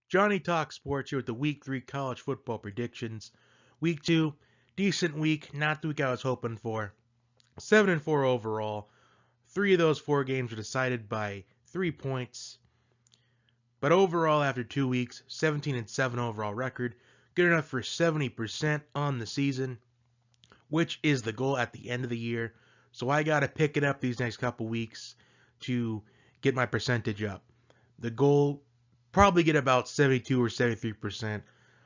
Johnny Talk Sports here with the Week 3 college football predictions. Week 2, decent week, not the week I was hoping for. 7-4 overall. 3 of those 4 games were decided by 3 points. But overall, after 2 weeks, 17-7 overall record. Good enough for 70% on the season, which is the goal at the end of the year. So I got to pick it up these next couple weeks to get my percentage up. The goal, probably get about 72 or 73%,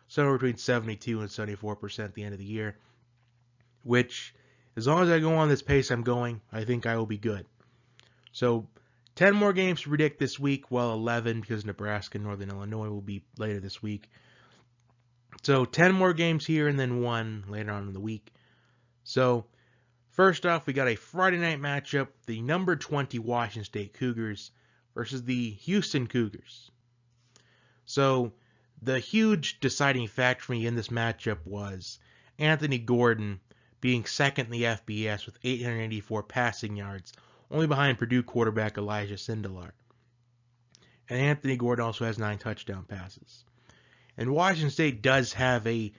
somewhere between 72 and 74% at the end of the year, which, as long as I go on this pace I'm going, I think I will be good. So 10 more games to predict this week, well 11 because Nebraska and Northern Illinois will be later this week. So 10 more games here and then 1 later on in the week. So first off, we got a Friday night matchup, the number 20 Washington State Cougars versus the Houston Cougars. So the huge deciding factor for me in this matchup was Anthony Gordon being second in the FBS with 884 passing yards, only behind Purdue quarterback Elijah Sindelar. And Anthony Gordon also has 9 touchdown passes. And Washington State does have a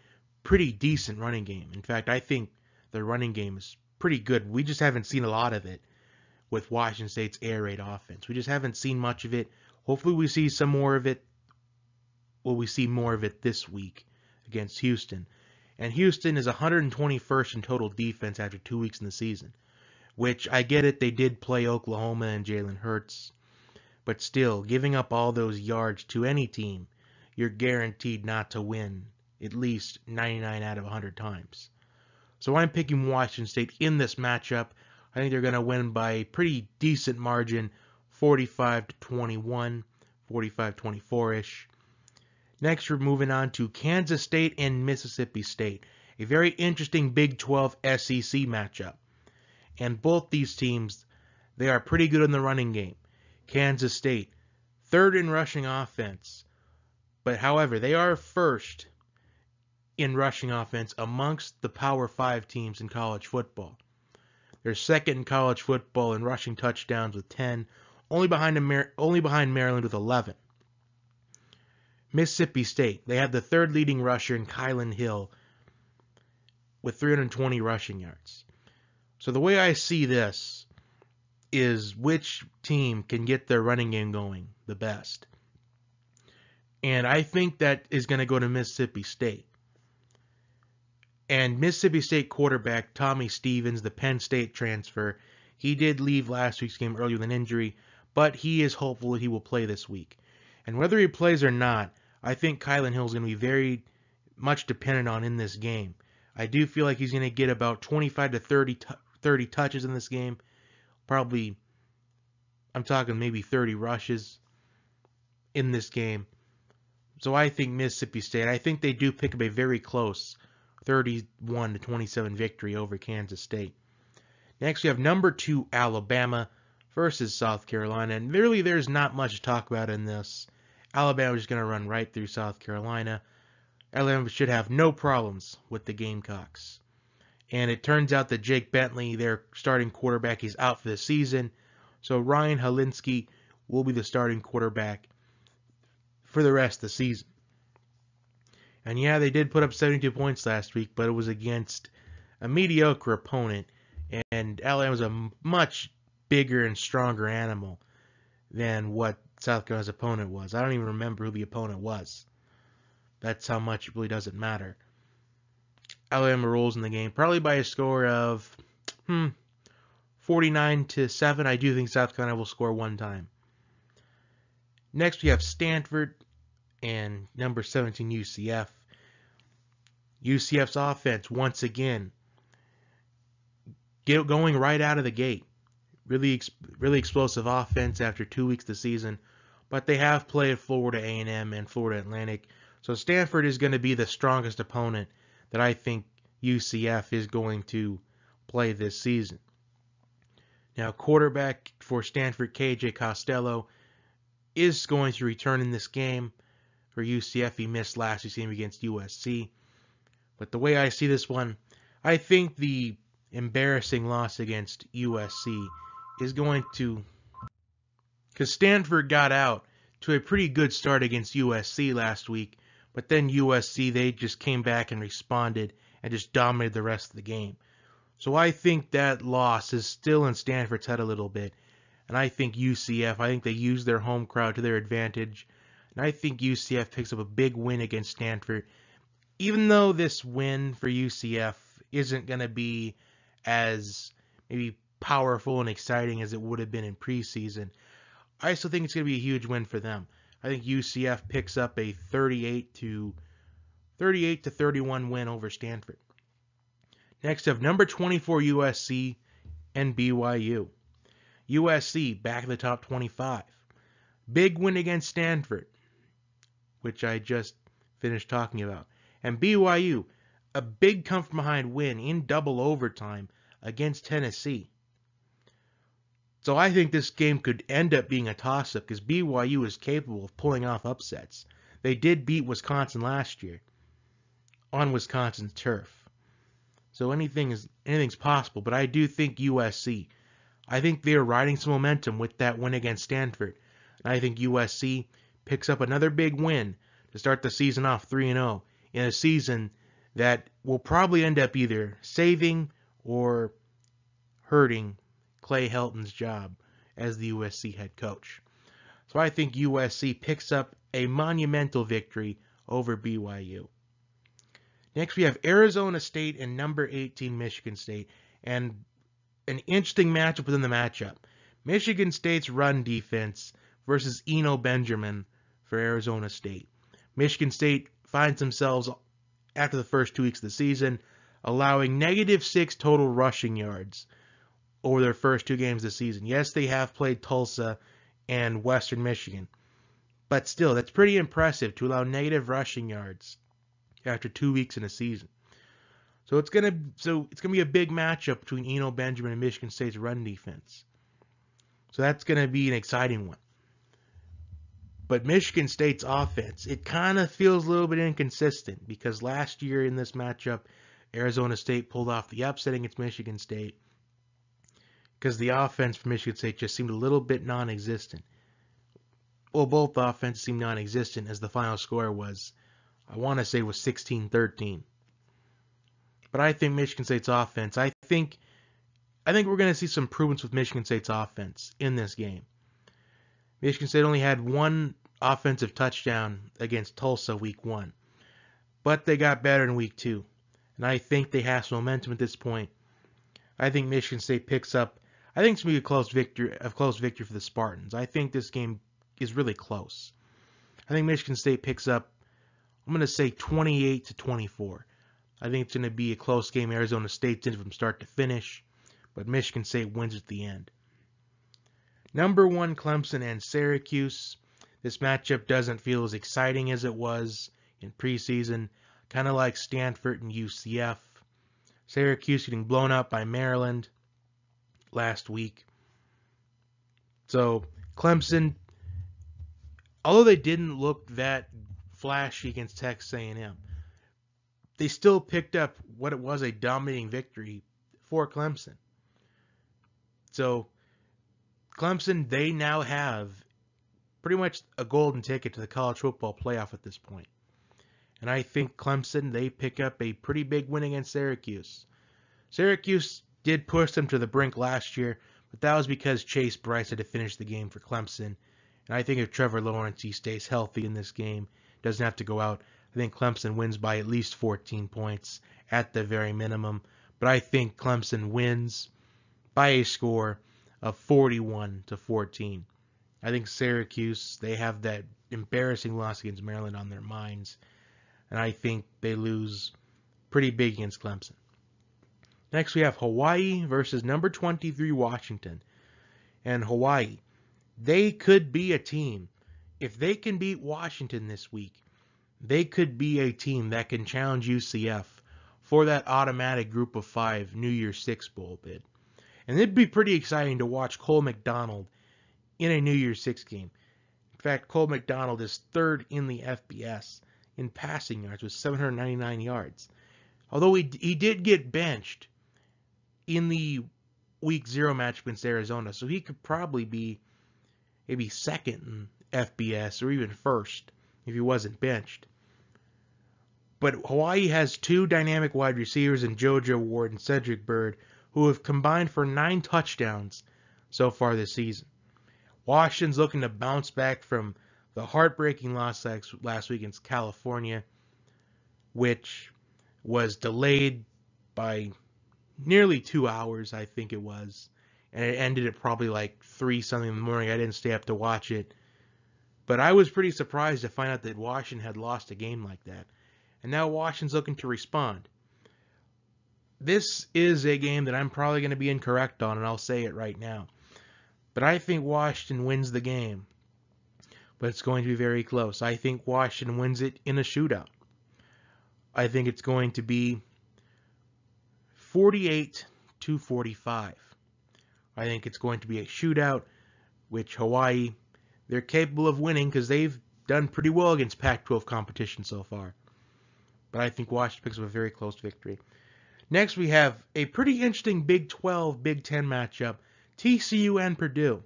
pretty decent running game. In fact, I think their running game is pretty good. We just haven't seen a lot of it with Washington State's air raid offense. We just haven't seen much of it. Hopefully we see some more of it. Well, we see more of it this week against Houston. And Houston is 121st in total defense after 2 weeks in the season. Which, I get it, they did play Oklahoma and Jalen Hurts. But still, giving up all those yards to any team, you're guaranteed not to win at least 99 out of 100 times. So I'm picking Washington State in this matchup. I think they're going to win by a pretty decent margin, 45-21, 45-24-ish. Next, we're moving on to Kansas State and Mississippi State, a very interesting Big 12 SEC matchup. And both these teams, they are pretty good in the running game. Kansas State, third in rushing offense. But however, they are first in rushing offense amongst the Power 5 teams in college football. They're second in college football in rushing touchdowns with 10, only behind Maryland with 11. Mississippi State, they have the third leading rusher in Kylan Hill with 320 rushing yards. So the way I see this is which team can get their running game going the best. And I think that is going to go to Mississippi State. And Mississippi State quarterback Tommy Stevens, the Penn State transfer, he did leave last week's game early with an injury, but he is hopeful that he will play this week. And whether he plays or not, I think Kylan Hill is going to be very much dependent on in this game. I do feel like he's going to get about 25 to 30 touches in this game. Probably, I'm talking maybe 30 rushes in this game. So I think Mississippi State, I think they do pick up a very close 31-27 victory over Kansas State. Next, we have number 2 Alabama versus South Carolina. And really, there's not much to talk about in this. Alabama is going to run right through South Carolina. Alabama should have no problems with the Gamecocks. And it turns out that Jake Bentley, their starting quarterback, is out for the season. So Ryan Hilinski will be the starting quarterback for the rest of the season. And yeah, they did put up 72 points last week, but it was against a mediocre opponent. And Alabama's a much bigger and stronger animal than what South Carolina's opponent was. I don't even remember who the opponent was. That's how much it really doesn't matter. Alabama rolls in the game, probably by a score of 49-7. I do think South Carolina will score one time. Next, we have Stanford and number 17 UCF. UCF's offense, once again, going right out of the gate. Really explosive offense after 2 weeks of the season. But they have played Florida A&M and Florida Atlantic. So Stanford is going to be the strongest opponent that I think UCF is going to play this season. Now, quarterback for Stanford, KJ Costello, is going to return in this game. For UCF, he missed last week's game against USC. But the way I see this one, I think the embarrassing loss against USC is going to... Because Stanford got out to a pretty good start against USC last week, but then USC, they just came back and responded and just dominated the rest of the game. So I think that loss is still in Stanford's head a little bit. And I think UCF, I think they use their home crowd to their advantage. And I think UCF picks up a big win against Stanford. Even though this win for UCF isn't going to be as maybe powerful and exciting as it would have been in preseason, I still think it's going to be a huge win for them. I think UCF picks up a 38 to 31 win over Stanford. Next up, number 24 USC and BYU. USC back in the top 25. Big win against Stanford, which I just finished talking about. And BYU, a big come from behind win in double overtime against Tennessee. So I think this game could end up being a toss-up because BYU is capable of pulling off upsets. They did beat Wisconsin last year on Wisconsin's turf. So anything's possible, but I do think USC, I think they're riding some momentum with that win against Stanford. And I think USC picks up another big win to start the season off 3-0 in a season that will probably end up either saving or hurting Clay Helton's job as the USC head coach. So I think USC picks up a monumental victory over BYU. Next we have Arizona State and number 18 Michigan State, and an interesting matchup within the matchup. Michigan State's run defense versus Eno Benjamin for Arizona State. Michigan State finds themselves, after the first 2 weeks of the season, allowing -6 total rushing yards over their first 2 games of the season. Yes, they have played Tulsa and Western Michigan, but still, that's pretty impressive to allow negative rushing yards after 2 weeks in a season. So it's gonna be a big matchup between Eno Benjamin and Michigan State's run defense. So that's gonna be an exciting one. But Michigan State's offense, it kind of feels a little bit inconsistent because last year in this matchup, Arizona State pulled off the upset against Michigan State because the offense for Michigan State just seemed a little bit non-existent. Well, both offenses seemed non-existent as the final score was, I want to say, was 16-13. But I think Michigan State's offense, I think we're going to see some improvements with Michigan State's offense in this game. Michigan State only had 1 offensive touchdown against Tulsa week 1, but they got better in week 2. And I think they have some momentum at this point. I think Michigan State picks up, I think it's going to be a close victory for the Spartans. I think this game is really close. I think Michigan State picks up, I'm going to say 28-24. I think it's going to be a close game. Arizona State's in from start to finish, but Michigan State wins at the end. Number 1, Clemson and Syracuse. This matchup doesn't feel as exciting as it was in preseason, kind of like Stanford and UCF. Syracuse getting blown up by Maryland last week. So Clemson, although they didn't look that flashy against Texas A&M, they still picked up what it was a dominating victory for Clemson. So Clemson, they now have pretty much a golden ticket to the college football playoff at this point. And I think Clemson, they pick up a pretty big win against Syracuse. Syracuse did push them to the brink last year, but that was because Chase Bryce had to finish the game for Clemson. And I think if Trevor Lawrence, he stays healthy in this game, doesn't have to go out, I think Clemson wins by at least 14 points at the very minimum. But I think Clemson wins by a score of 41-14. I think Syracuse, they have that embarrassing loss against Maryland on their minds. And I think they lose pretty big against Clemson. Next we have Hawaii versus number 23 Washington. And Hawaii, they could be a team. If they can beat Washington this week, they could be a team that can challenge UCF for that automatic Group of 5 New Year's 6 bowl bid. And it'd be pretty exciting to watch Cole McDonald in a New Year's 6 game. In fact, Cole McDonald is 3rd in the FBS in passing yards with 799 yards. Although he did get benched in the Week 0 match against Arizona, so he could probably be maybe 2nd FBS or even first if he wasn't benched. But Hawaii has two dynamic wide receivers in JoJo Ward and Cedric Byrd who have combined for 9 touchdowns so far this season. Washington's looking to bounce back from the heartbreaking loss last week against California, which was delayed by nearly 2 hours, I think it was. And it ended at probably like 3 something in the morning. I didn't stay up to watch it. But I was pretty surprised to find out that Washington had lost a game like that. And now Washington's looking to respond. This is a game that I'm probably going to be incorrect on, and I'll say it right now. But I think Washington wins the game. But it's going to be very close. I think Washington wins it in a shootout. I think it's going to be 48-45. I think it's going to be a shootout, which Hawaii, they're capable of winning because they've done pretty well against Pac-12 competition so far. But I think Washington picks up a very close victory. Next, we have a pretty interesting Big 12, Big 10 matchup, TCU and Purdue.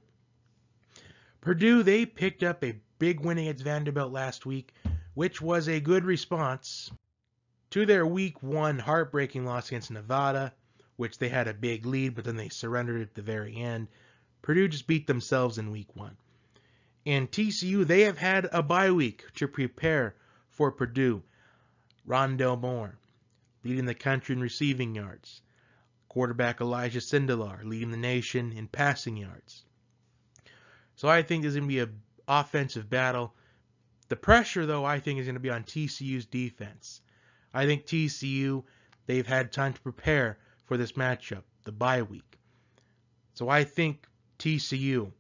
Purdue, they picked up a big win against Vanderbilt last week, which was a good response to their Week 1 heartbreaking loss against Nevada, which they had a big lead, but then they surrendered at the very end. Purdue just beat themselves in Week 1. And TCU, they have had a bye week to prepare for Purdue. Rondell Moore leading the country in receiving yards. Quarterback Elijah Sindelar leading the nation in passing yards. So I think there's going to be an offensive battle. The pressure, though, I think is going to be on TCU's defense. I think TCU, they've had time to prepare for this matchup, the bye week. So I think TCU,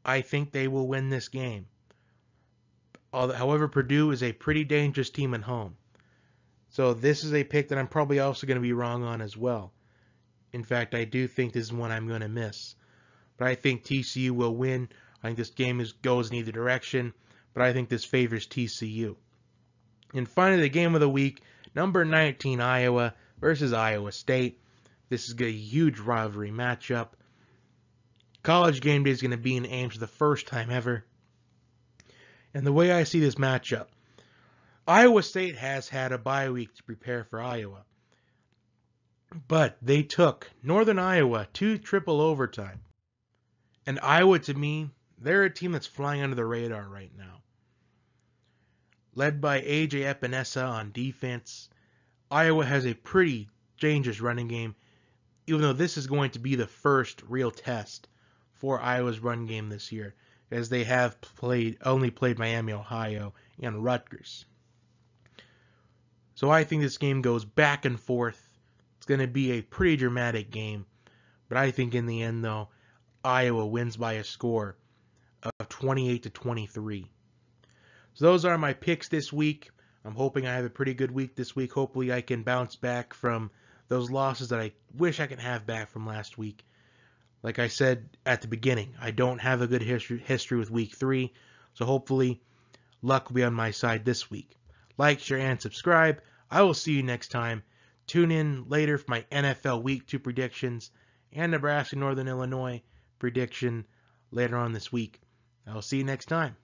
I think they will win this game. However, Purdue is a pretty dangerous team at home. So this is a pick that I'm probably also going to be wrong on as well. In fact, I do think this is one I'm going to miss. But I think TCU will win. I think this game goes in either direction. But I think this favors TCU. And finally, the game of the week, number 19 Iowa versus Iowa State. This is a huge rivalry matchup. College game day is going to be in Ames for the first time ever. And the way I see this matchup, Iowa State has had a bye week to prepare for Iowa. But they took Northern Iowa to triple overtime. And Iowa, to me, they're a team that's flying under the radar right now. Led by A.J. Epinesa on defense, Iowa has a pretty dangerous running game, even though this is going to be the first real test for Iowa's run game this year, as they have only played Miami, Ohio, and Rutgers. So I think this game goes back and forth. It's going to be a pretty dramatic game. But I think in the end, though, Iowa wins by a score of 28-23. So those are my picks this week. I'm hoping I have a pretty good week this week. Hopefully I can bounce back from those losses that I wish I could have back from last week. Like I said at the beginning, I don't have a good history with Week 3. So hopefully luck will be on my side this week. Like, share, and subscribe. I will see you next time. Tune in later for my NFL Week 2 predictions and Nebraska Northern Illinois prediction later on this week. I will see you next time.